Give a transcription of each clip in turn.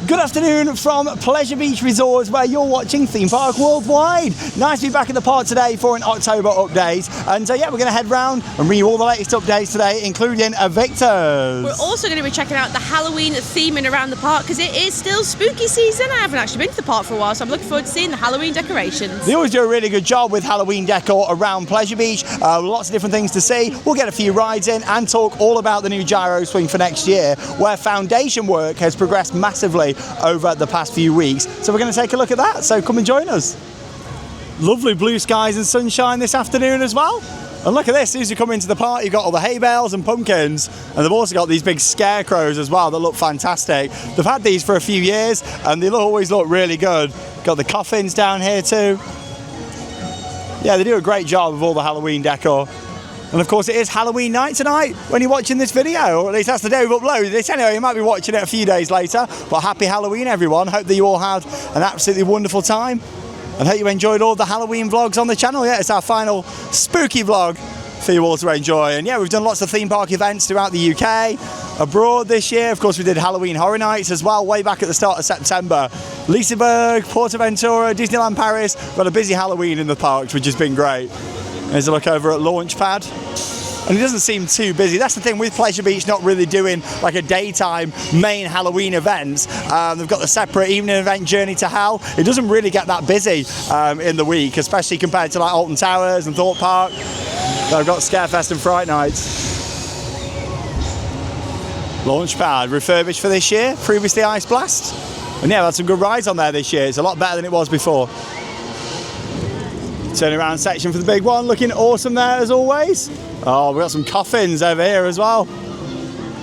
Good afternoon from Pleasure Beach Resorts, where you're watching Theme Park Worldwide. Nice to be back in the park today for an October update. And yeah, we're going to head round and bring you all the latest updates today, including Aviktas. We're also going to be checking out the Halloween theming around the park because it is still spooky season. I haven't actually been to the park for a while, so I'm looking forward to seeing the Halloween decorations. They always do a really good job with Halloween decor around Pleasure Beach. Lots of different things to see. We'll get a few rides in and talk all about the new gyro swing for next year, where foundation work has progressed massively over the past few weeks. So we're going to take a look at that. So come and join us. Lovely blue skies and sunshine this afternoon as well. And look at this, as soon as you come into the park, you've got all the hay bales and pumpkins, and they've also got these big scarecrows as well that look fantastic. They've had these for a few years and they always look really good. Got the coffins down here too. Yeah, they do a great job of all the Halloween decor. And of course it is Halloween night tonight when you're watching this video, or at least that's the day we've uploaded it. Anyway, you might be watching it a few days later, but happy Halloween everyone. Hope that you all had an absolutely wonderful time and hope you enjoyed all the Halloween vlogs on the channel. Yeah, it's our final spooky vlog for you all to enjoy. And yeah, we've done lots of theme park events throughout the UK, abroad this year. Of course, we did Halloween Horror Nights as well, way back at the start of September. Liseberg, Portaventura, Disneyland Paris. We've got a busy Halloween in the parks, which has been great. There's a look over at Launchpad. And it doesn't seem too busy. That's the thing with Pleasure Beach not really doing like a daytime main Halloween events. They've got the separate evening event Journey to Hell. It doesn't really get that busy in the week, especially compared to like Alton Towers and Thorpe Park. They've got Scarefest and Fright Nights. Launchpad refurbished for this year, previously Ice Blast. And yeah, we had some good rides on there this year. It's a lot better than it was before. Turn around section for the big one, looking awesome there as always. Oh, we've got some coffins over here as well,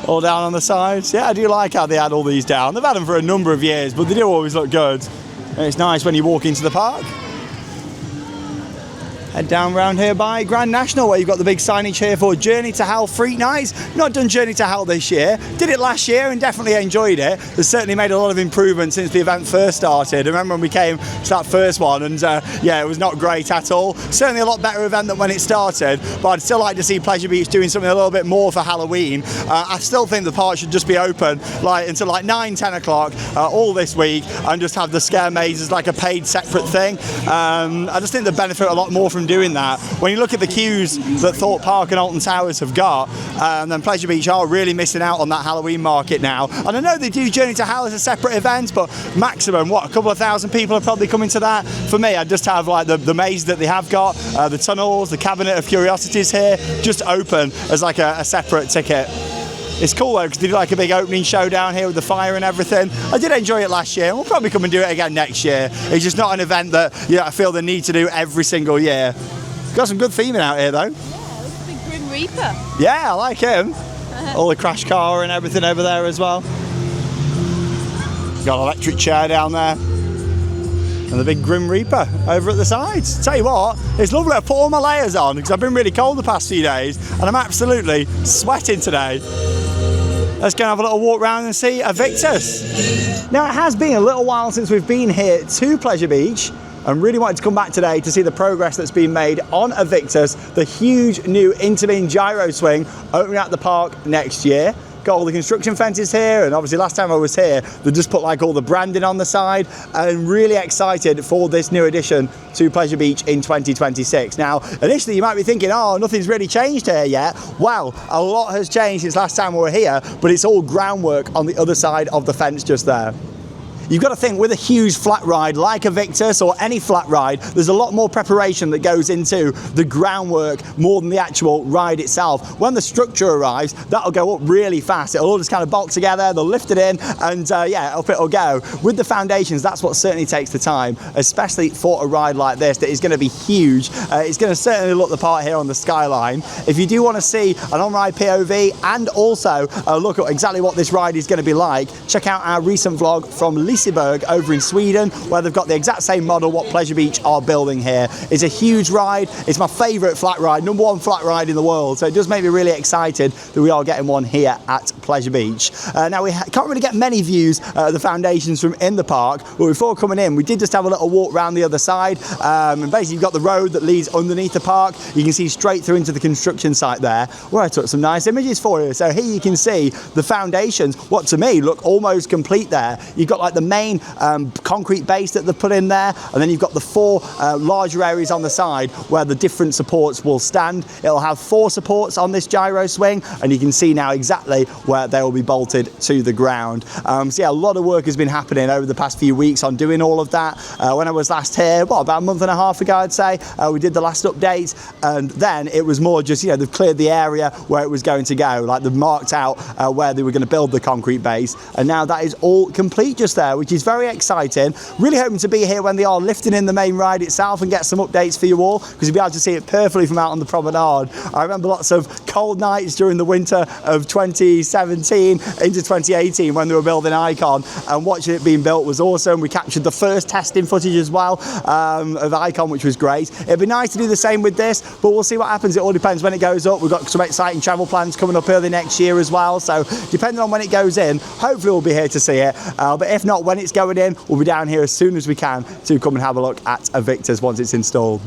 all down on the sides. Yeah, I do like how they had all these down. They've had them for a number of years, but they do always look good. And it's nice when you walk into the park. Head down round here by Grand National, where you've got the big signage here for Journey to Hell Freak Nights. Not done Journey to Hell this year. Did it last year and definitely enjoyed it. There's certainly made a lot of improvements since the event first started. I remember when we came to that first one and yeah, it was not great at all. Certainly a lot better event than when it started, but I'd still like to see Pleasure Beach doing something a little bit more for Halloween. I still think the park should just be open until like 9-10 o'clock all this week and just have the scare maze as like a paid separate thing. I just think they benefit a lot more from doing that. When you look at the queues that Thorpe Park and Alton Towers have got, then Pleasure Beach are really missing out on that Halloween market now. And I know they do Journey to Hell as a separate event, but maximum, what, a couple of thousand people are probably coming to that. For me, I'd just have like the maze that they have got, the tunnels, the Cabinet of Curiosities here, just open as like a separate ticket. It's cool though, because they did like a big opening show down here with the fire and everything. I did enjoy it last year, and we'll probably come and do it again next year. It's just not an event that I feel the need to do every single year. Got some good theming out here though. Yeah, look at the big Grim Reaper. Yeah, I like him. All the crash car and everything over there as well. Got an electric chair down there. And the big Grim Reaper over at the sides. Tell you what, it's lovely. I put all my layers on because I've been really cold the past few days and I'm absolutely sweating today. Let's go and have a little walk around and see Aviktas. Now, it has been a little while since we've been here to Pleasure Beach. I'm really wanted to come back today to see the progress that's been made on Aviktas, the huge new Intamin Gyro Swing opening at the park next year. Got all the construction fences here, and obviously last time I was here they just put like all the branding on the side, and really excited for this new addition to Pleasure Beach in 2026. Now initially you might be thinking, oh, nothing's really changed here yet. Well, a lot has changed since last time we were here, but it's all groundwork on the other side of the fence just there. You've got to think, with a huge flat ride like Aviktas or any flat ride, there's a lot more preparation that goes into the groundwork more than the actual ride itself. When the structure arrives, that'll go up really fast. It'll all just kind of bolt together, they'll lift it in, and yeah, up it'll go. With the foundations, that's what certainly takes the time, especially for a ride like this that is going to be huge. It's going to certainly look the part here on the skyline. If you do want to see an on-ride POV and also look at exactly what this ride is going to be like, check out our recent vlog from Liseberg over in Sweden, where they've got the exact same model what Pleasure Beach are building here. It's a huge ride. It's my favourite flat ride, #1 flat ride in the world. So it does make me really excited that we are getting one here at Pleasure Beach. Now we can't really get many views of the foundations from in the park, but before coming in, we did just have a little walk around the other side. And basically you've got the road that leads underneath the park. You can see straight through into the construction site there, where I took some nice images for you. So here you can see the foundations, what to me look almost complete there. You've got like the main concrete base that they've put in there, and then you've got the 4 larger areas on the side where the different supports will stand. It'll have 4 supports on this gyro swing, and you can see now exactly where they will be bolted to the ground. So yeah, a lot of work has been happening over the past few weeks on doing all of that. When I was last here, about a month and a half ago, I'd say, we did the last update, and then it was more just, they've cleared the area where it was going to go, like they've marked out where they were going to build the concrete base, and now that is all complete just there, which is very exciting. Really hoping to be here when they are lifting in the main ride itself and get some updates for you all, because you'll be able to see it perfectly from out on the promenade. I remember lots of cold nights during the winter of 2017 into 2018 when they were building Icon, and watching it being built was awesome. We captured the first testing footage as well of Icon, which was great. It'd be nice to do the same with this, but we'll see what happens. It all depends when it goes up. We've got some exciting travel plans coming up early next year as well, so depending on when it goes in, hopefully we'll be here to see it, but if not, when it's going in, we'll be down here as soon as we can to come and have a look at Aviktas once it's installed.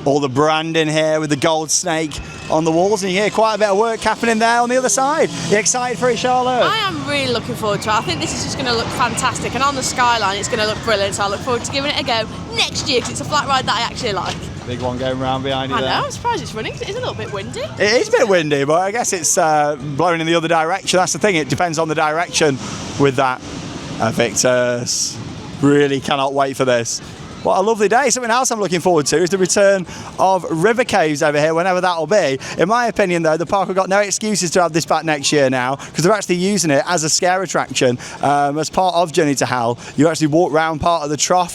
All the branding here with the gold snake on the walls, and you hear quite a bit of work happening there on the other side. You excited for it, Charlotte? I am really looking forward to it. I think this is just going to look fantastic, and on the skyline it's going to look brilliant, so I look forward to giving it a go next year, because it's a flat ride that I actually like. Big one going round behind you there. I know, I'm surprised it's running, because it is a little bit windy. It is a bit windy, but I guess it's blowing in the other direction. That's the thing, it depends on the direction with that. Aviktas, really cannot wait for this. What a lovely day. Something else I'm looking forward to is the return of river caves over here, whenever that'll be. In my opinion though, the park have got no excuses to have this back next year now, because they're actually using it as a scare attraction. As part of Journey to Hell, you actually walk round part of the trough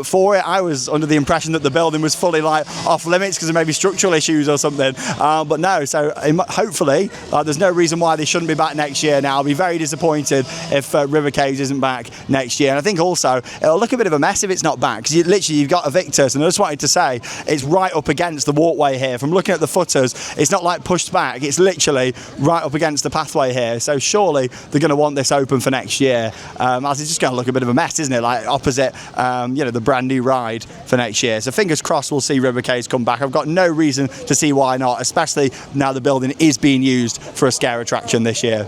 for it. I was under the impression that the building was fully off limits because of maybe structural issues or something, but no, so hopefully there's no reason why they shouldn't be back next year now. I'll be very disappointed if river caves isn't back next year, and I think also it'll look a bit of a mess if it's not back, because you've got Aviktas, and I just wanted to say it's right up against the walkway here. From looking at the footers, it's not like pushed back, it's literally right up against the pathway here, so surely they're going to want this open for next year, as it's just going to look a bit of a mess, isn't it, like opposite the brand new ride for next year. So fingers crossed we'll see river caves come back. I've got no reason to see why not, especially now the building is being used for a scare attraction this year.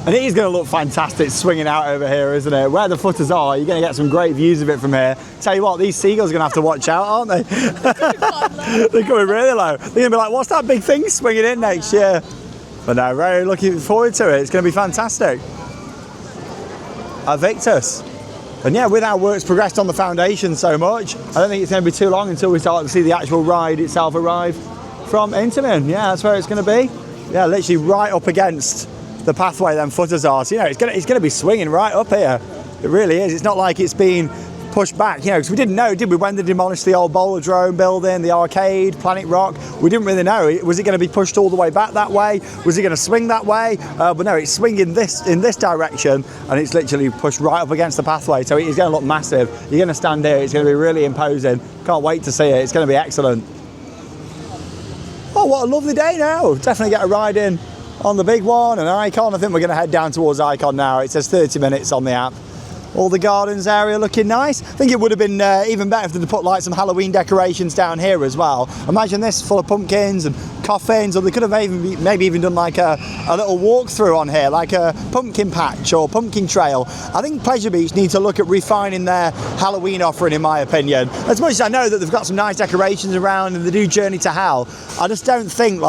And it is going to look fantastic swinging out over here, isn't it? Where the footers are, you're going to get some great views of it from here. Tell you what, these seagulls are going to have to watch out, aren't they? They're coming really low. They're going to be like, what's that big thing swinging in next year? But no, very looking forward to it. It's going to be fantastic. Aviktas. And yeah, with our work's progressed on the foundation so much, I don't think it's going to be too long until we start to see the actual ride itself arrive from Intamin. Yeah, that's where it's going to be. Yeah, literally right up against the pathway them footers are. So, it's going to be swinging right up here. It really is. It's not like it's been pushed back, because we didn't know, did we, when they demolished the old Bowlerdrome building, the arcade, Planet Rock? We didn't really know. Was it going to be pushed all the way back that way? Was it going to swing that way? But no, it's swinging in this direction, and it's literally pushed right up against the pathway. So it's going to look massive. You're going to stand here. It's going to be really imposing. Can't wait to see it. It's going to be excellent. Oh, what a lovely day now. Definitely get a ride in on the big one and Icon. I think we're going to head down towards Icon now. It says 30 minutes on the app. All the gardens area looking nice. I think it would have been even better if they'd put some Halloween decorations down here as well. Imagine this full of pumpkins and coffins, or they could have maybe even done a little walkthrough on here, like a pumpkin patch or pumpkin trail. I think Pleasure Beach need to look at refining their Halloween offering, in my opinion. As much as I know that they've got some nice decorations around and they do Journey to Hell, I just don't think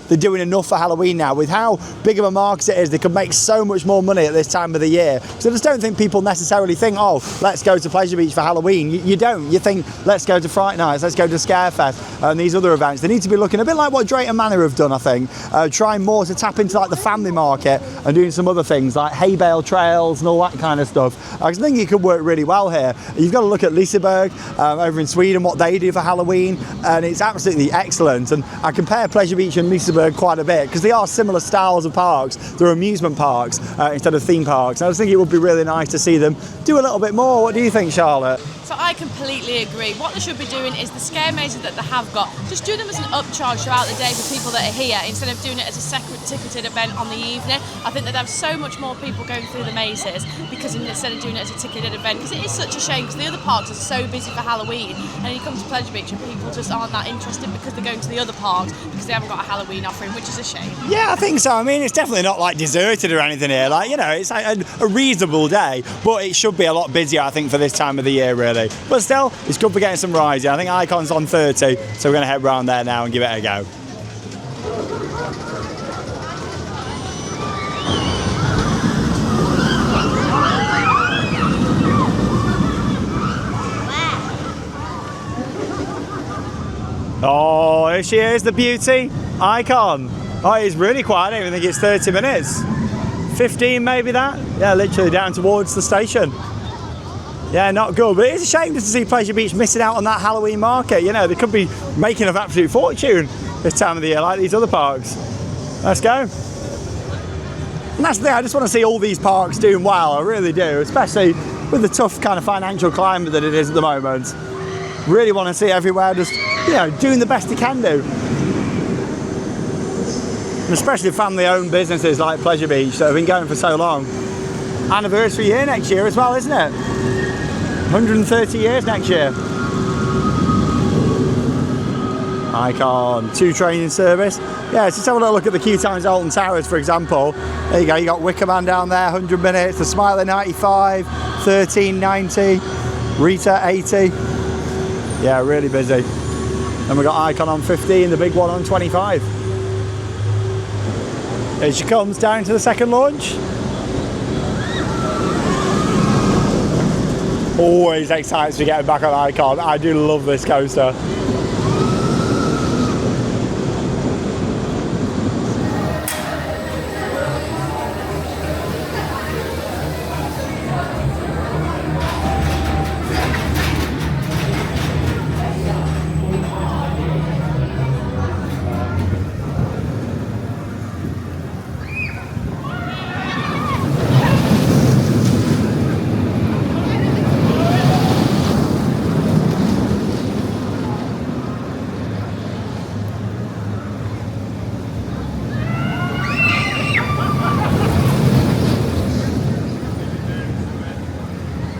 they're doing enough for Halloween now. With how big of a market it is, they could make so much more money at this time of the year. So I just don't think people necessarily necessarily think, oh, let's go to Pleasure Beach for Halloween. You don't. You think, let's go to Fright Nights, let's go to Scarefest and these other events. They need to be looking a bit like what Drayton Manor have done, I think, trying more to tap into like the family market and doing some other things like hay bale trails and all that kind of stuff. I think it could work really well here. You've got to look at Liseberg over in Sweden, what they do for Halloween, and it's absolutely excellent. And I compare Pleasure Beach and Liseberg quite a bit because they are similar styles of parks. They're amusement parks instead of theme parks. And I just think it would be really nice to see them do a little bit more. What do you think, Charlotte? So I completely agree. What they should be doing is the scare mazes that they have got, just do them as an upcharge throughout the day for people that are here instead of doing it as a separate ticketed event on the evening. I think they'd have so much more people going through the mazes because instead of doing it as a ticketed event, because it is such a shame because the other parks are so busy for Halloween and you come to Pleasure Beach and people just aren't that interested because they're going to the other parks because they haven't got a Halloween offering, which is a shame. Yeah, I think so. I mean, it's definitely not like deserted or anything here. Like, you know, it's like a reasonable day, but it should be a lot busier, I think, for this time of the year, really. But still, it's good for getting some rides. I think Icon's on 30, so we're going to head round there now and give it a go. Oh, here she is, the beauty, Icon. Oh, it's really quiet. I don't even think it's 30 minutes. 15 maybe that? Yeah, literally down towards the station. Yeah, not good, but it's a shame just to see Pleasure Beach missing out on that Halloween market. You know, they could be making an absolute fortune this time of the year like these other parks. Let's go. And that's the thing, I just want to see all these parks doing well, I really do, especially with the tough kind of financial climate that it is at the moment. Really want to see everywhere just, you know, doing the best they can do. And especially family-owned businesses like Pleasure Beach that have been going for so long. Anniversary year next year as well, isn't it? 130 years next year. Icon, 2 training service. Yeah, just have a little look at the queue times at Alton Towers, for example. There you go, you got Wicker Man down there, 100 minutes, the Smiler 95, 1390, Rita 80. Yeah, really busy. Then we got Icon on 15, the big one on 25. Here she comes down to the second launch. Always excites me getting back on Icon. I do love this coaster.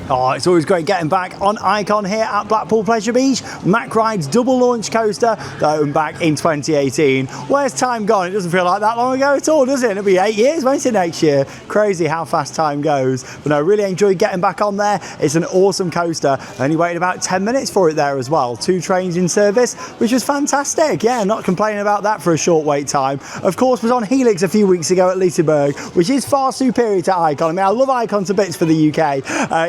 Oh, it's always great getting back on Icon here at Blackpool Pleasure Beach. Mack Ride's double launch coaster that opened back in 2018. Where's time gone? It doesn't feel like that long ago at all, does it? It'll be 8 years, won't it, next year? Crazy how fast time goes. But no, I really enjoyed getting back on there. It's an awesome coaster. I only waited about 10 minutes for it there as well. 2 trains in service, which was fantastic. Yeah, not complaining about that for a short wait time. Of course, was on Helix a few weeks ago at Liseberg, which is far superior to Icon. I mean, I love Icon to bits for the UK.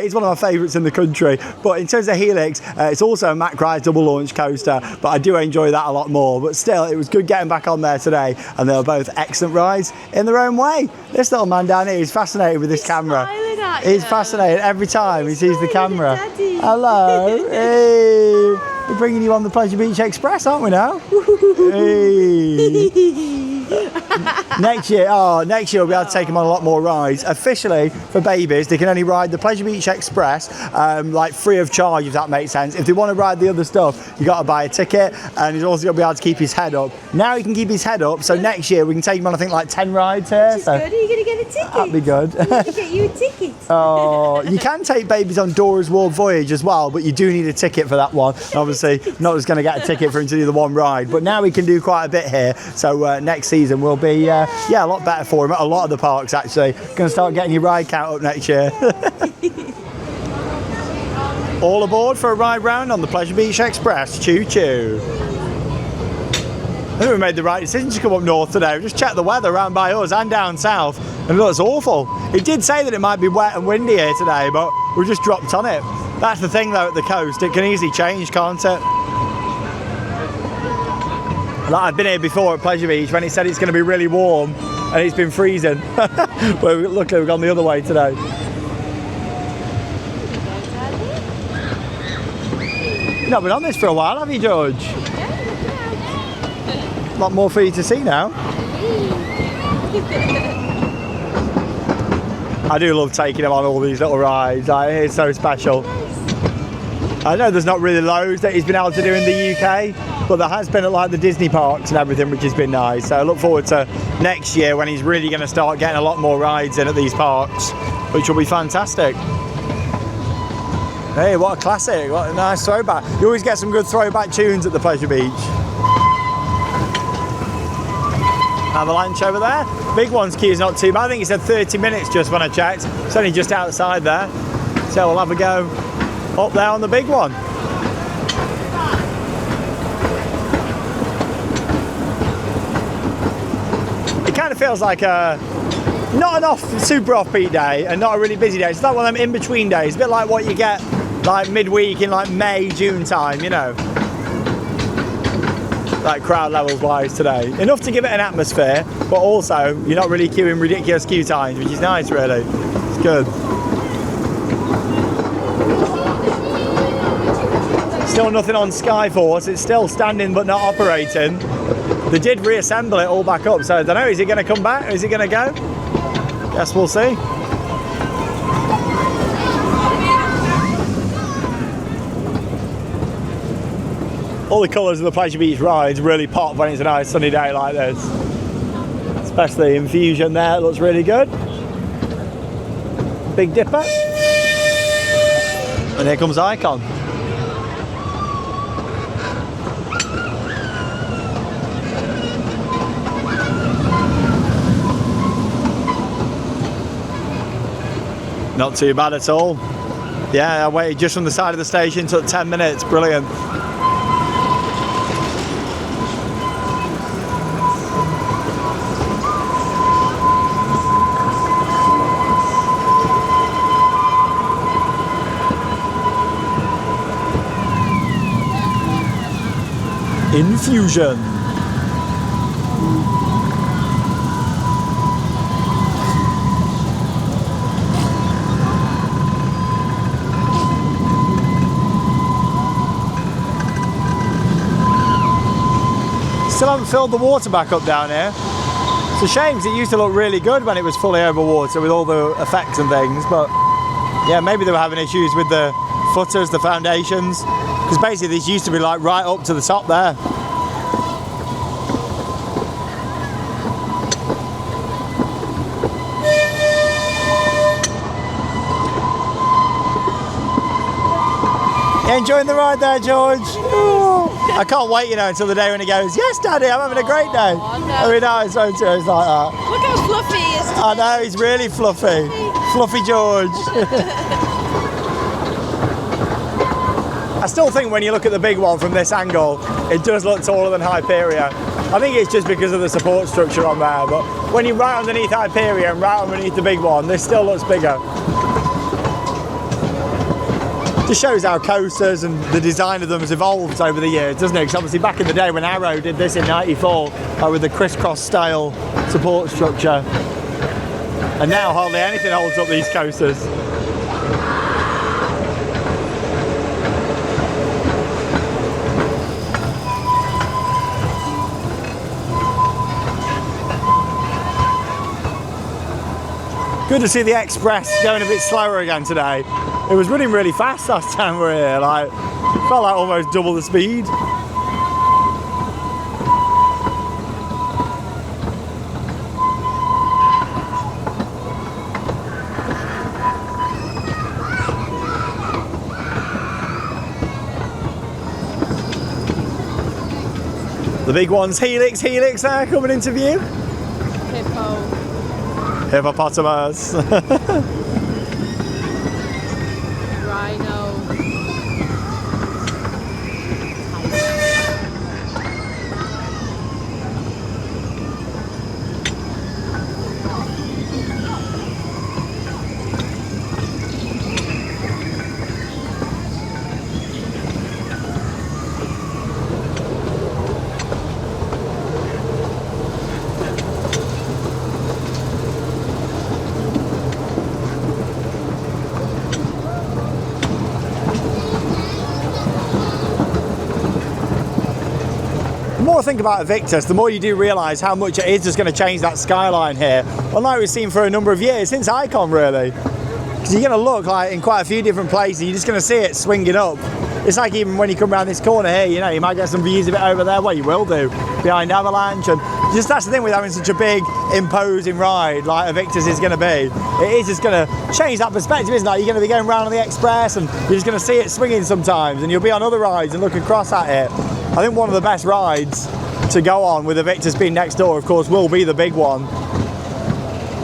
It's one of my favourites in the country, but in terms of Helix, it's also a Mack Ride double launch coaster, but I do enjoy that a lot more. But still, it was good getting back on there today, and they were both excellent rides in their own way. This little man down here is fascinated with this camera. He's fascinated every time he sees the camera. Hello. Hey, we're bringing you on the Pleasure Beach Express, aren't we now? Hey. Next year we'll be able to take them on a lot more rides. Officially, for babies, they can only ride the Pleasure Beach Express like free of charge, if that makes sense. If they want to ride the other stuff, you got to buy a ticket, and he's also got to be able to keep his head up. Now he can keep his head up, so next year we can take him on, I think, like 10 rides here. Which is good. Are you going to get a ticket? That'd be good. I'm going to get you a ticket. Oh, you can take babies on Dora's World Voyage as well, but you do need a ticket for that one. Obviously, not just going to get a ticket for him to do the one ride, but now we can do quite a bit here. So next season will be a lot better for him at a lot of the parks. Actually, going to start getting your ride count up next year. All aboard for a ride round on the Pleasure Beach Express. Choo choo. I think we made the right decision to come up north today. We just checked the weather around by us and down south, and it looks awful. It did say that it might be wet and windy here today, but we just dropped on it. That's the thing though at the coast, it can easily change, can't it? Like I've been here before at Pleasure Beach when it said it's going to be really warm and it's been freezing. Well, luckily we've gone the other way today. You've not been on this for a while, have you, George? A lot more for you to see now. I do love taking him on all these little rides. Like, it's so special. I know there's not really loads that he's been able to do in the UK, but there has been at like the Disney parks and everything, which has been nice. So I look forward to next year when he's really going to start getting a lot more rides in at these parks, which will be fantastic. Hey, what a classic, what a nice throwback. You always get some good throwback tunes at the Pleasure Beach. Avalanche over there. Big One's queue is not too bad. I think it said 30 minutes just when I checked. It's only just outside there. So we'll have a go up there on the big one. It kind of feels like a not an super offbeat day and not a really busy day. It's like one of them in-between days, a bit like what you get like midweek in like May, June time, you know. Like crowd levels wise today. Enough to give it an atmosphere, but also you're not really queuing ridiculous queue times, which is nice really. It's good. Still nothing on Skyforce, it's still standing but not operating. They did reassemble it all back up, so I don't know, is it going to come back or is it going to go? Guess we'll see. All the colours of the Pleasure Beach rides really pop when it's a nice sunny day like this. Especially Infusion there, it looks really good. Big Dipper. And here comes Icon. Not too bad at all. Yeah, I waited just from the side of the station, took 10 minutes, brilliant. Infusion. Still haven't filled the water back up down here. It's a shame because it used to look really good when it was fully over water with all the effects and things, but yeah, maybe they were having issues with the footers, the foundations, because basically these used to be like right up to the top there. Enjoying the ride there, George? Oh, I can't wait, you know, until the day when he goes, yes, Daddy, I'm having a great day. Oh, no. Very nice, won't it? It's like that. Look how fluffy he is. I know, he's really fluffy. Fluffy George. I still think when you look at the big one from this angle, it does look taller than Hyperia. I think it's just because of the support structure on there, but when you're right underneath Hyperia and right underneath the big one, this still looks bigger. Just shows how coasters and the design of them has evolved over the years, doesn't it? Because obviously back in the day when Arrow did this in '94, with the crisscross style support structure, and now hardly anything holds up these coasters. Good to see the Express going a bit slower again today. It was running really fast last time we were here, like, felt like almost double the speed. The big one's Helix there coming into view. Hippopotamus. Rhino. more I think about Aviktas, the more you do realise how much it is just going to change that skyline here. Unlike we've seen for a number of years, since Icon really. Because you're going to look like in quite a few different places, you're just going to see it swinging up. It's like even when you come around this corner here, you know, you might get some views of it over there. Well, you will do, behind Avalanche. And just that's the thing with having such a big, imposing ride like Aviktas is going to be. It is just going to change that perspective, isn't it? You're going to be going around on the Express and you're just going to see it swinging sometimes, and you'll be on other rides and look across at it. I think one of the best rides to go on with Aviktas being next door, of course, will be the big one.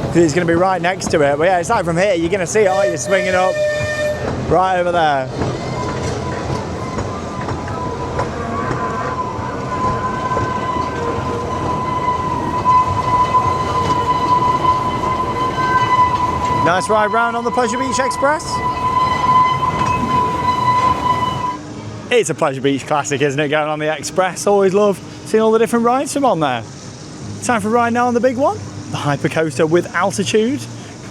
Because it's going to be right next to it. But yeah, it's like from here, you're going to see it, oh, you're swinging up right over there. Nice ride round on the Pleasure Beach Express. It's a Pleasure Beach classic, isn't it, going on the Express? Always love seeing all the different rides from on there. Time for a ride now on the big one, the Hypercoaster with altitude.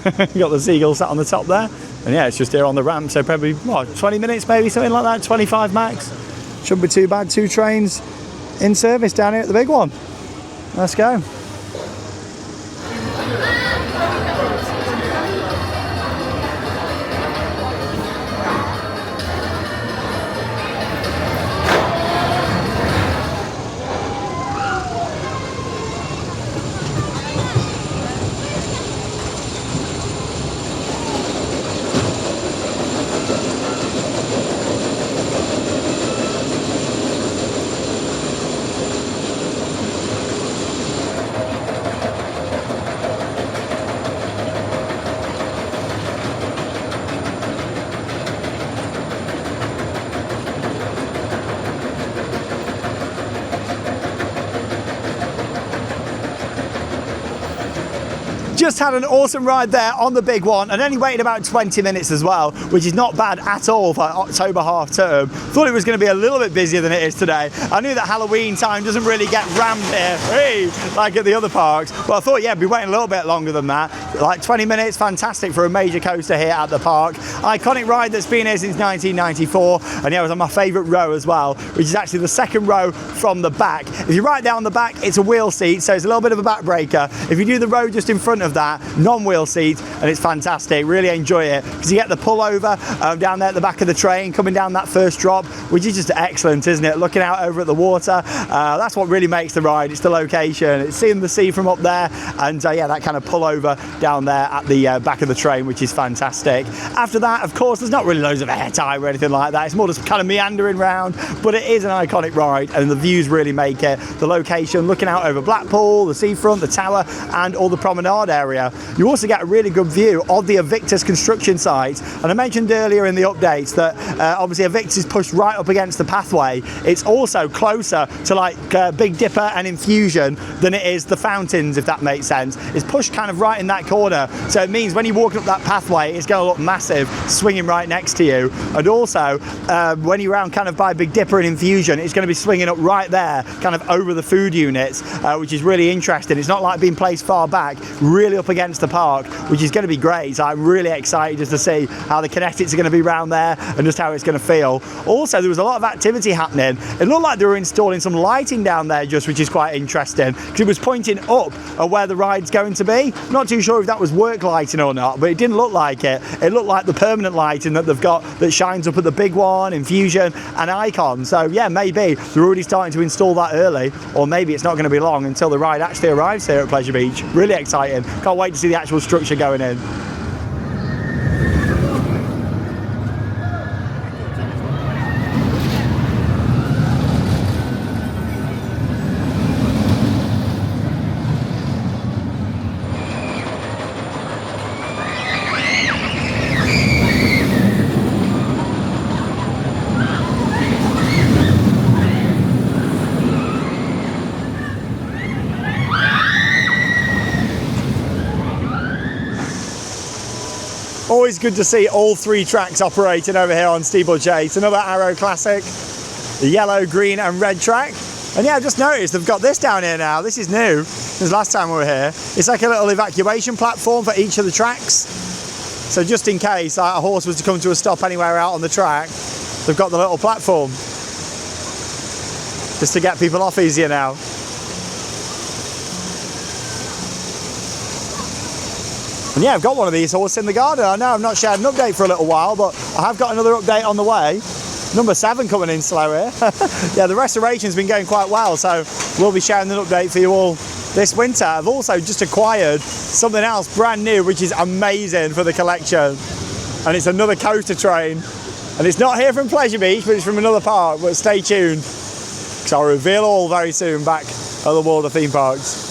You've got the seagull sat on the top there. And yeah, it's just here on the ramp, so probably, what, 20 minutes maybe, something like that, 25 max. Shouldn't be too bad, 2 trains in service down here at the big one. Let's go. Just had an awesome ride there on the big one, and only waited about 20 minutes as well, which is not bad at all for October half term. Thought it was going to be a little bit busier than it is today. I knew that Halloween time doesn't really get rammed here, hey, like at the other parks, but I thought, yeah, be waiting a little bit longer than that. Like 20 minutes, fantastic for a major coaster here at the park. Iconic ride that's been here since 1994, and yeah, it was on my favourite row as well, which is actually the second row from the back. If you're right down the back, it's a wheel seat, so it's a little bit of a backbreaker. If you do the row just in front of that, non-wheel seat, and it's fantastic. Really enjoy it because you get the pullover down there at the back of the train, coming down that first drop, which is just excellent, isn't it? Looking out over at the water, that's what really makes the ride. It's the location, it's seeing the sea from up there, and yeah, that kind of pullover down there at the back of the train, which is fantastic. After that, of course, there's not really loads of airtime or anything like that. It's more just kind of meandering round, but it is an iconic ride, and the views really make it. The location, looking out over Blackpool, the seafront, the tower, and all the promenade area. You also get a really good view of the Aviktas construction site, and I mentioned earlier in the updates that obviously Aviktas is pushed right up against the pathway. It's also closer to like Big Dipper and Infusion than it is the fountains, if that makes sense. It's pushed kind of right in that corner, so it means when you walk up that pathway, it's going to look massive, swinging right next to you. And also, when you're around kind of by Big Dipper and Infusion, it's going to be swinging up right there, kind of over the food units, which is really interesting. It's not like being placed far back, really up against the park, which is going to be great. So I'm really excited just to see how the kinetics are going to be around there and just how it's going to feel. Also, there was a lot of activity happening. It looked like they were installing some lighting down there just, which is quite interesting, because it was pointing up at where the ride's going to be. Not too sure if that was work lighting or not, but it didn't look like it. It looked like the permanent lighting that they've got that shines up at the big one, Infusion and Icon. So yeah, maybe they're already starting to install that early, or maybe it's not going to be long until the ride actually arrives here at Pleasure Beach. Really exciting. Can't wait to see the actual structure going in. Always good to see all 3 tracks operating over here on Steeplechase. Another Arrow classic, the yellow, green and red track. And yeah, I just noticed they've got this down here now. This is new since last time we were here. It's like a little evacuation platform for each of the tracks. So just in case a horse was to come to a stop anywhere out on the track, they've got the little platform. just to get people off easier now. And yeah, I've got one of these horses in the garden. I know I've not shared an update for a little while, but I have got another update on the way. Number 7 coming in slow here. Yeah, the restoration's been going quite well, so we'll be sharing an update for you all this winter. I've also just acquired something else brand new, which is amazing for the collection. And it's another coaster train. And it's not here from Pleasure Beach, but it's from another park. But stay tuned, because I'll reveal all very soon back at the World of Theme Parks.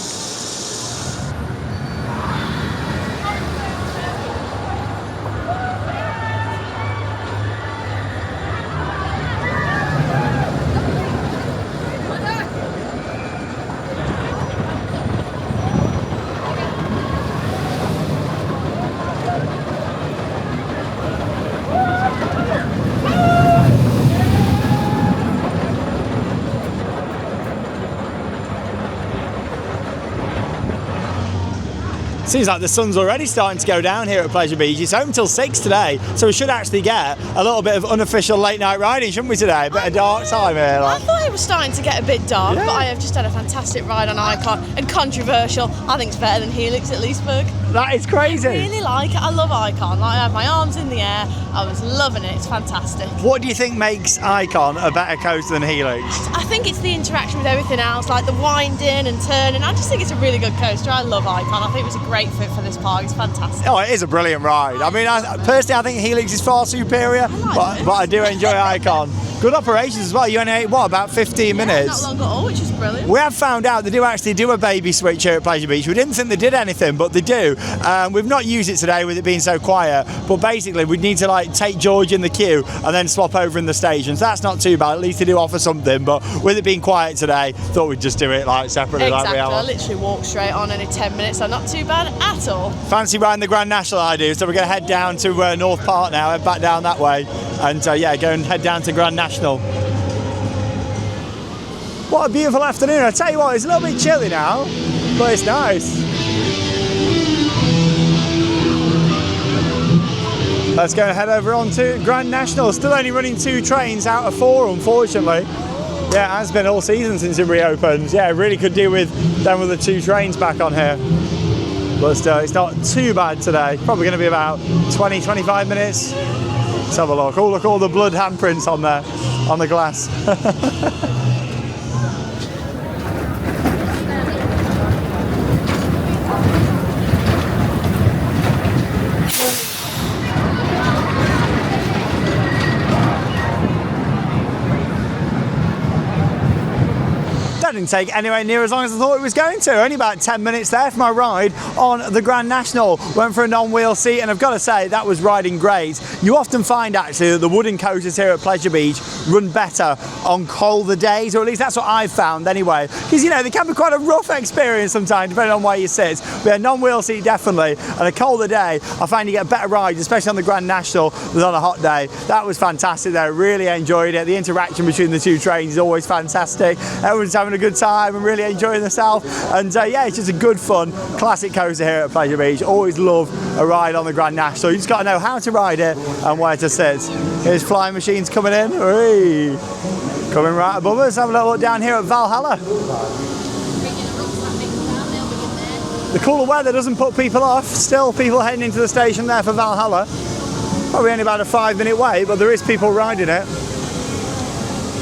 Seems like the sun's already starting to go down here at Pleasure Beach. It's open till 6 today, so we should actually get a little bit of unofficial late night riding, shouldn't we, today? A bit of dark time here. I thought it was starting to get a bit dark, but I have just had a fantastic ride on Icon, and controversial, I think it's better than Helix at Leesburg. That is crazy. I really like it. I love Icon. Like, I have my arms in the air. I was loving it. It's fantastic. What do you think makes Icon a better coaster than Helix? I think it's the interaction with everything else, like the winding and turning. I just think it's a really good coaster. I love Icon. I think it was a great fit for this park. It's fantastic. Oh, it is a brilliant ride. I mean, personally, I think Helix is far superior, but I do enjoy Icon. Good operations as well. You only ate, what, about 15 minutes? Not long at all, which is brilliant. We have found out they do actually do a baby switch here at Pleasure Beach. We didn't think they did anything, but they do. We've not used it today with it being so quiet, but basically we'd need to like take George in the queue and then swap over in the stations. That's not too bad. At least they do offer something, but with it being quiet today, thought we'd just do it like separately. Exactly. Like we I literally walked straight on, only 10 minutes, so not too bad at all. Fancy riding the Grand National, I do. So we're going to head down to North Park now, head back down that way, and yeah, go and head down to Grand National. What a beautiful afternoon. I tell you what, it's a little bit chilly now, but it's nice. Let's go and head over on to Grand National. Still only running 2 trains out of 4, unfortunately. Yeah, it has been all season since it reopened. Yeah, really could do with them with the 2 trains back on here. But still, it's not too bad today. Probably going to be about 20-25 minutes. Let's have a look. Oh, look, all the blood handprints on there, on the glass. Didn't take anywhere near as long as I thought it was going to. Only about 10 minutes there for my ride on the Grand National. Went for a non-wheel seat, and I've got to say that was riding great. You often find actually that the wooden coasters here at Pleasure Beach run better on colder days, or at least that's what I've found anyway, because you know they can be quite a rough experience sometimes depending on where you sit. But a non-wheel seat definitely, and a colder day I find you get better rides, especially on the Grand National than on a hot day. That was fantastic though, really enjoyed it. The interaction between the 2 trains is always fantastic. Everyone's having a good time and really enjoying themselves, and yeah, it's just a good fun classic coaster here at Pleasure Beach. Always love a ride on the Grand National. You just got to know how to ride it and where to sit. Here's flying machines coming in. Whee! Coming right above us. Have a little look down here at Valhalla. The cooler weather doesn't put people off. Still people heading into the station there for Valhalla. Probably only about a 5-minute wait, but there is people riding it.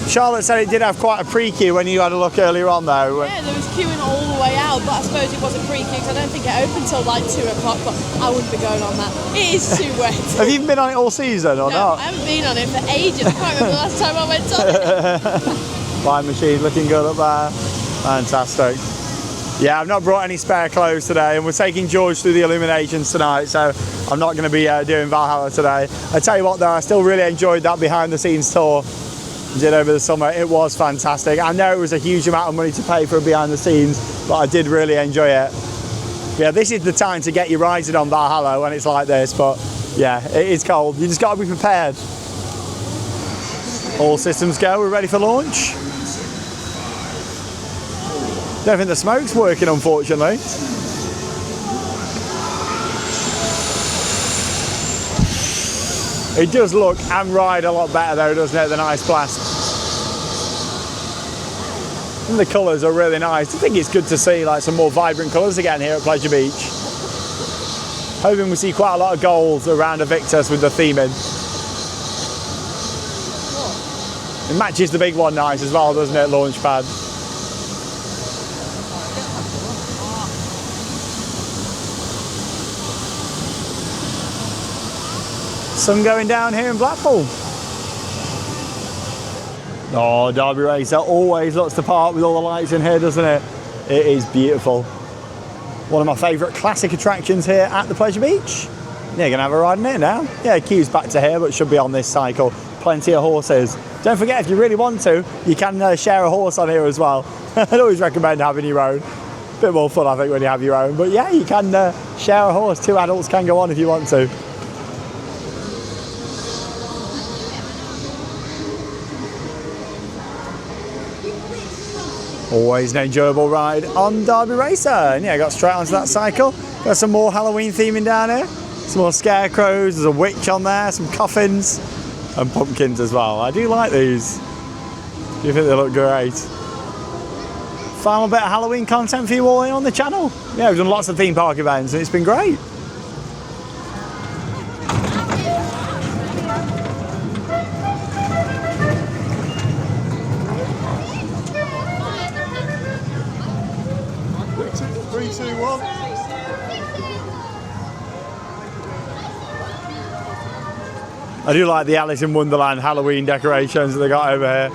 Charlotte said it did have quite a pre-queue when you had a look earlier on though. Yeah, there was queuing all the way out, but I suppose it wasn't pre-queue because I don't think it opened till like 2 o'clock, but I wouldn't be going on that. It is too wet. Have you even been on it all season or not? I haven't been on it for ages. I can't remember the last time I went on it. Flying machine looking good up there. Fantastic. Yeah, I've not brought any spare clothes today, and we're taking George through the illuminations tonight, so I'm not going to be doing Valhalla today. I tell you what though, I still really enjoyed that behind the scenes tour I did over the summer. It was fantastic. I know it was a huge amount of money to pay for a behind the scenes, but I did really enjoy it. Yeah, this is the time to get your rides in on Valhalla when it's like this, but yeah, it is cold. You just got to be prepared. All systems go, we're ready for launch. Don't think the smoke's working, unfortunately. It does look and ride a lot better though, doesn't it, than Ice Blast? And the colours are really nice. I think it's good to see like some more vibrant colours again here at Pleasure Beach. Hoping we see quite a lot of gold around Aviktas with the theming. It matches the big one nice as well, doesn't it, Launchpad? Sun going down here in Blackpool. Oh, Derby Racer always looks the part with all the lights in here, doesn't it? It is beautiful. One of my favourite classic attractions here at the Pleasure Beach. Yeah, you're gonna have a ride in it now. Yeah, queue's back to here, but should be on this cycle. Plenty of horses. Don't forget, if you really want to, you can share a horse on here as well. I'd always recommend having your own. Bit more fun, I think, when you have your own. But yeah, you can share a horse. 2 adults can go on if you want to. Always an enjoyable ride on Derby Racer. And yeah, got straight onto that cycle. Got some more Halloween theming down here. Some more scarecrows, there's a witch on there, some coffins, and pumpkins as well. I do like these. Do you think they look great? Final bit of Halloween content for you all here on the channel. Yeah, we've done lots of theme park events and it's been great. Three, two, one. I do like the Alice in Wonderland Halloween decorations that they got over here.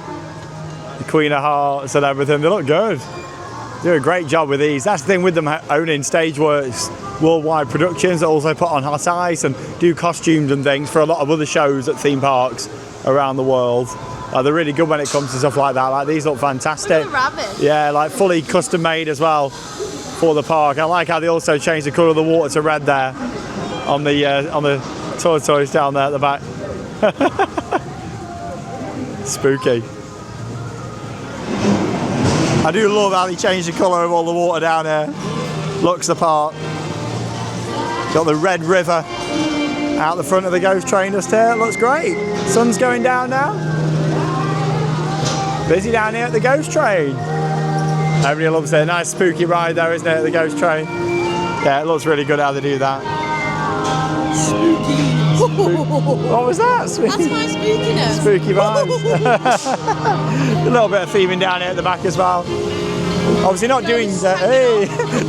The Queen of Hearts and everything, they look good. They do a great job with these. That's the thing with them owning Stageworks worldwide productions that also put on hot ice and do costumes and things for a lot of other shows at theme parks around the world. They're really good when it comes to stuff like that. Like these look fantastic. Rabbit. Yeah, like fully custom made as well for the park. I like how they also changed the colour of the water to red there on the tortoise down there at the back. Spooky. I do love how they changed the colour of all the water down here. Looks the part. Got the red river out the front of the ghost train just here. It looks great. Sun's going down now. Busy down here at the ghost train. Everybody loves it. Nice spooky ride there, isn't it, at the ghost train? Yeah, it looks really good how they do that. Spooky. What was that? That's my spookiness. Spooky vibes. A little bit of theming down here at the back as well. Obviously not doing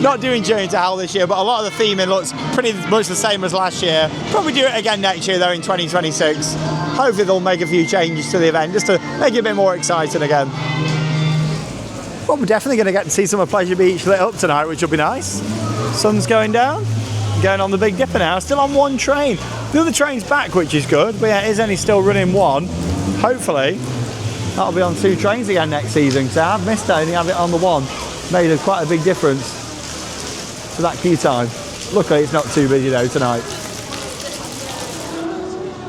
not doing Journey to Hell this year, but a lot of the theming looks pretty much the same as last year. Probably do it again next year though in 2026. Hopefully they'll make a few changes to the event just to make it a bit more exciting again. Well, we're definitely going to get to see some of Pleasure Beach lit up tonight, which will be nice. Sun's going down. Going on the Big Dipper now, still on one train. The other train's back, which is good, but yeah, it is only still running one. Hopefully, that'll be on 2 trains again next season, because I have missed it, I only have it on the one. Made quite a big difference to that queue time. Luckily, it's not too busy though tonight.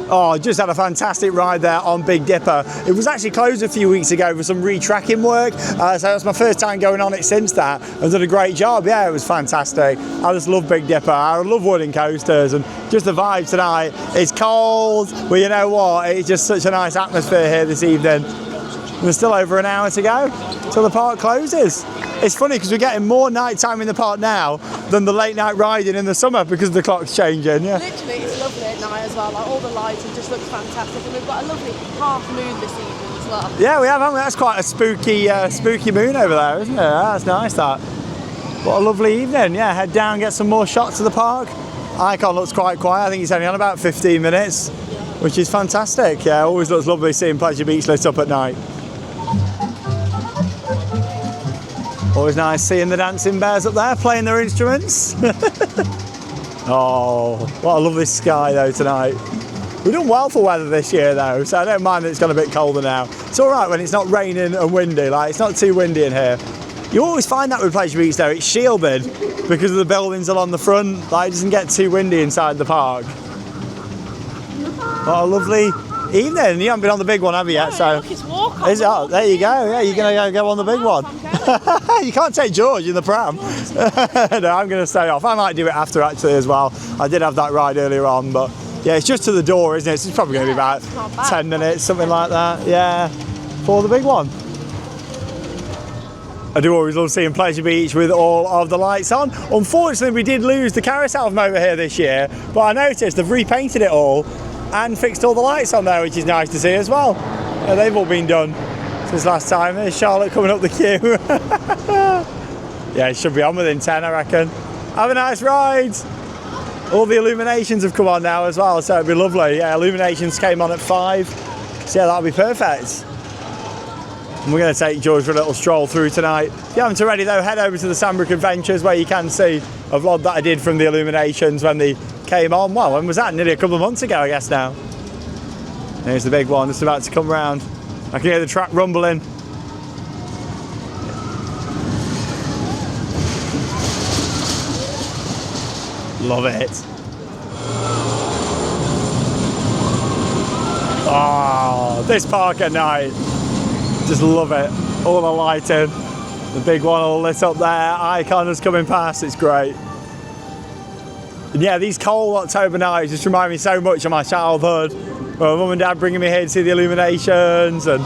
Oh, just had a fantastic ride there on Big Dipper. It was actually closed a few weeks ago for some retracking work, so that's my first time going on it since that. I've done a great job, yeah, it was fantastic. I just love Big Dipper, I love wooden coasters, and just the vibe tonight. It's cold, but you know what, it's just such a nice atmosphere here this evening. There's still over an hour to go till the park closes. It's funny because we're getting more night time in the park now than the late night riding in the summer because the clock's changing. Yeah. Literally, it's lovely at night as well. Like all the lighting just looks fantastic, and we've got a lovely half moon this evening as well. Yeah, we have, haven't we? That's quite a spooky moon over there, isn't it? That's nice. That. What a lovely evening. Yeah, head down, get some more shots of the park. Icon looks quite quiet. I think he's only on about 15 minutes, which is fantastic. Yeah, always looks lovely seeing Pleasure Beach lit up at night. Always nice seeing the dancing bears up there playing their instruments. Oh, what a lovely sky though tonight. We've done well for weather this year though, so I don't mind that it's got a bit colder now. It's all right when it's not raining and windy, like it's not too windy in here. You always find that with Pleasure Beach though, it's shielded because of the buildings along the front, like it doesn't get too windy inside the park. What a lovely evening. You haven't been on the big one, have you yet? So look, it's walk on. Is it? Oh, there you go. Yeah, you're gonna go on the big one. You can't take George in the pram. No, I'm gonna stay off. I might do it after actually as well. I did have that ride earlier on, but yeah, it's just to the door, isn't it? So it's probably gonna be about 10 minutes, something like that. Yeah, for the big one. I do always love seeing Pleasure Beach with all of the lights on. Unfortunately, we did lose the carousel from over here this year, but I noticed they've repainted it all and fixed all the lights on there, which is nice to see as well. They've all been done since last time. There's Charlotte coming up the queue. Yeah, it should be on within 10, I reckon. Have a nice ride. All the illuminations have come on now as well, so it'd be lovely. Yeah, illuminations came on at 5, so yeah, that'll be perfect. And we're going to take George for a little stroll through tonight. If you haven't already though, head over to the Sandbrook Adventures where you can see a vlog that I did from the illuminations when they came on. Well, when was that? Nearly a couple of months ago, I guess now. There's the big one, just about to come round. I can hear the track rumbling. Love it. Oh, this park at night. Just love it. All the lighting. The big one all lit up there. Icon is coming past. It's great. And yeah, these cold October nights just remind me so much of my childhood. My mum and dad bringing me here to see the illuminations, and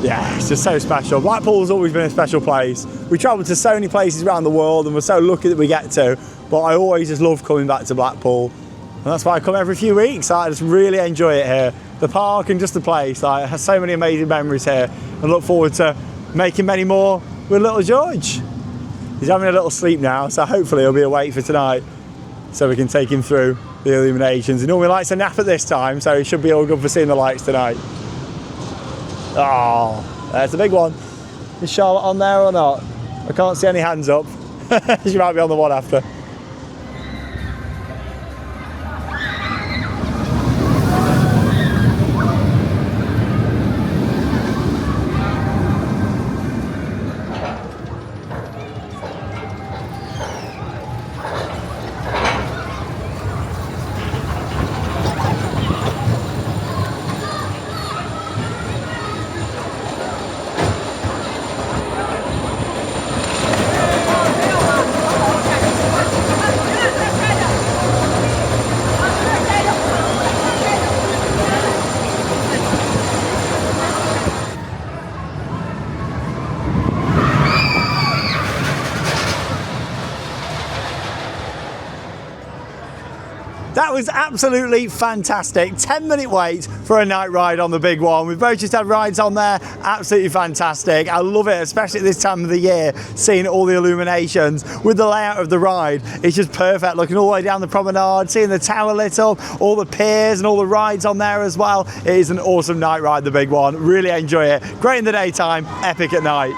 yeah, it's just so special. Blackpool's always been a special place. We travel to so many places around the world and we're so lucky that we get to, but I always just love coming back to Blackpool. And that's why I come every few weeks. I just really enjoy it here. The park and just the place. I have so many amazing memories here and look forward to making many more with little George. He's having a little sleep now, so hopefully he'll be awake for tonight so we can take him through the illuminations. He normally likes a nap at this time, so he should be all good for seeing the lights tonight. Oh, there's the big one. Is Charlotte on there or not? I can't see any hands up. She might be on the one after. That was absolutely fantastic. 10-minute wait for a night ride on the big one. We've both just had rides on there. Absolutely fantastic. I love it, especially at this time of the year, seeing all the illuminations with the layout of the ride. It's just perfect, looking all the way down the promenade, seeing the tower lit up, all the piers and all the rides on there as well. It is an awesome night ride, the big one. Really enjoy it. Great in the daytime, epic at night.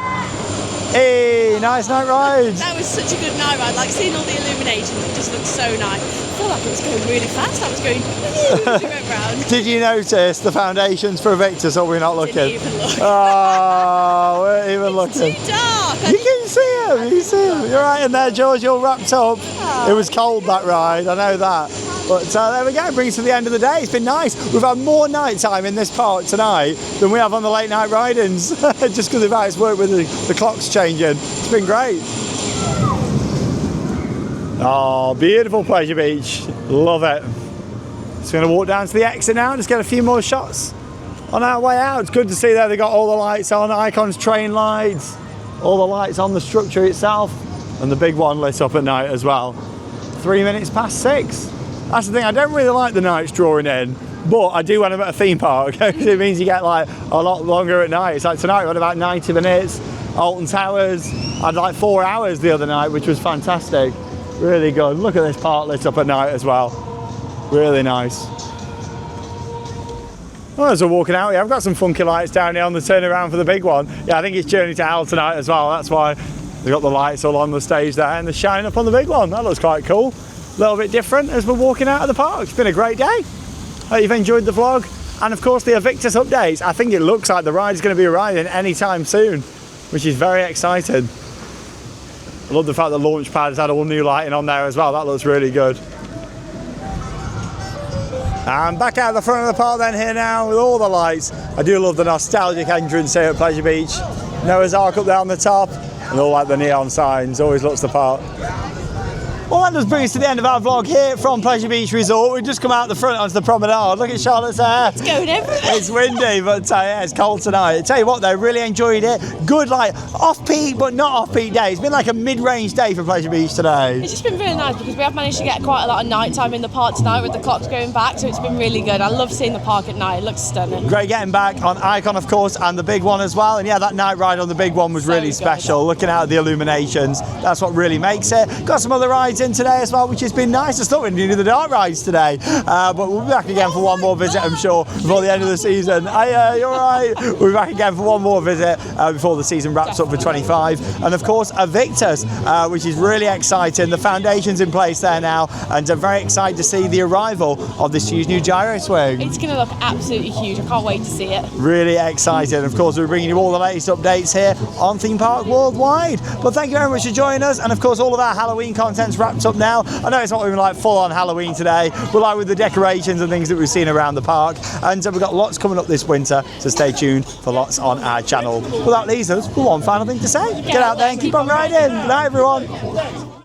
Hey, nice night ride. That was such a good night ride. Like seeing all the illuminations, it just looked so nice. I feel like it was going really fast. I was going as we went round. Did you notice the foundations for Aviktas, or we're not looking? Didn't even look. Oh, we're even looking. Too dark. You can see him. You can see him. You're right in there, George. You're wrapped up. Oh. It was cold that ride. I know that. But there we go. Brings us to the end of the day. It's been nice. We've had more night time in this park tonight than we have on the late night ride-ins, just because of how it's worked with the clocks changing. It's been great. Oh, beautiful Pleasure Beach. Love it. Just going to walk down to the exit now and just get a few more shots on our way out. It's good to see there they got all the lights on, Icon's train lights, all the lights on the structure itself, and the big one lit up at night as well. 3 minutes past 6. That's the thing, I don't really like the nights drawing in, but I do when I'm at a theme park, because it means you get like a lot longer at night. It's like tonight we had about 90 minutes, Alton Towers, I had like 4 hours the other night, which was fantastic. Really good. Look at this park lit up at night as well. Really nice. Well, as we're walking out here, I've got some funky lights down here on the turnaround for the big one. Yeah, I think it's Journey to Hell tonight as well. That's why they've got the lights all on the stage there and they're shining up on the big one. That looks quite cool. A little bit different as we're walking out of the park. It's been a great day. Hope you've enjoyed the vlog. And of course the Aviktas updates. I think it looks like the ride's going to be arriving anytime soon, which is very exciting. I love the fact that Launchpad's had all new lighting on there as well. That looks really good. And back out the front of the park then here now with all the lights. I do love the nostalgic entrance here at Pleasure Beach. Noah's Ark up there on the top and all like the neon signs. Always looks the part. Well, that does bring us to the end of our vlog here from Pleasure Beach Resort. We've just come out the front onto the promenade. Look at Charlotte's hair. It's going everywhere. It's windy, but yeah, it's cold tonight. I tell you what, though, really enjoyed it. Good, like, off-peak, but not off-peak day. It's been like a mid-range day for Pleasure Beach today. It's just been really nice because we have managed to get quite a lot of night time in the park tonight with the clocks going back, so it's been really good. I love seeing the park at night. It looks stunning. Great getting back on Icon, of course, and the big one as well. And yeah, that night ride on the big one was really special. Looking out at the illuminations, that's what really makes it. Got some other rides in today as well, which has been nice. I thought we didn't do the dark rides today, but we'll be back again for one more visit, I'm sure, before the end of the season. Hey, you're right. We'll be back again for one more visit before the season wraps up for 25. And of course, Aviktas, which is really exciting. The foundation's in place there now, and I'm very excited to see the arrival of this huge new gyro swing. It's going to look absolutely huge. I can't wait to see it. Really excited. Of course, we're bringing you all the latest updates here on Theme Park Worldwide. But thank you very much for joining us. And of course, all of our Halloween content's wrapped up now. I know it's not even like full on Halloween today, but like with the decorations and things that we've seen around the park. And we've got lots coming up this winter, so stay tuned for lots on our channel. Well, that leaves us with one final thing to say. Get out there and keep on riding. Good night, everyone.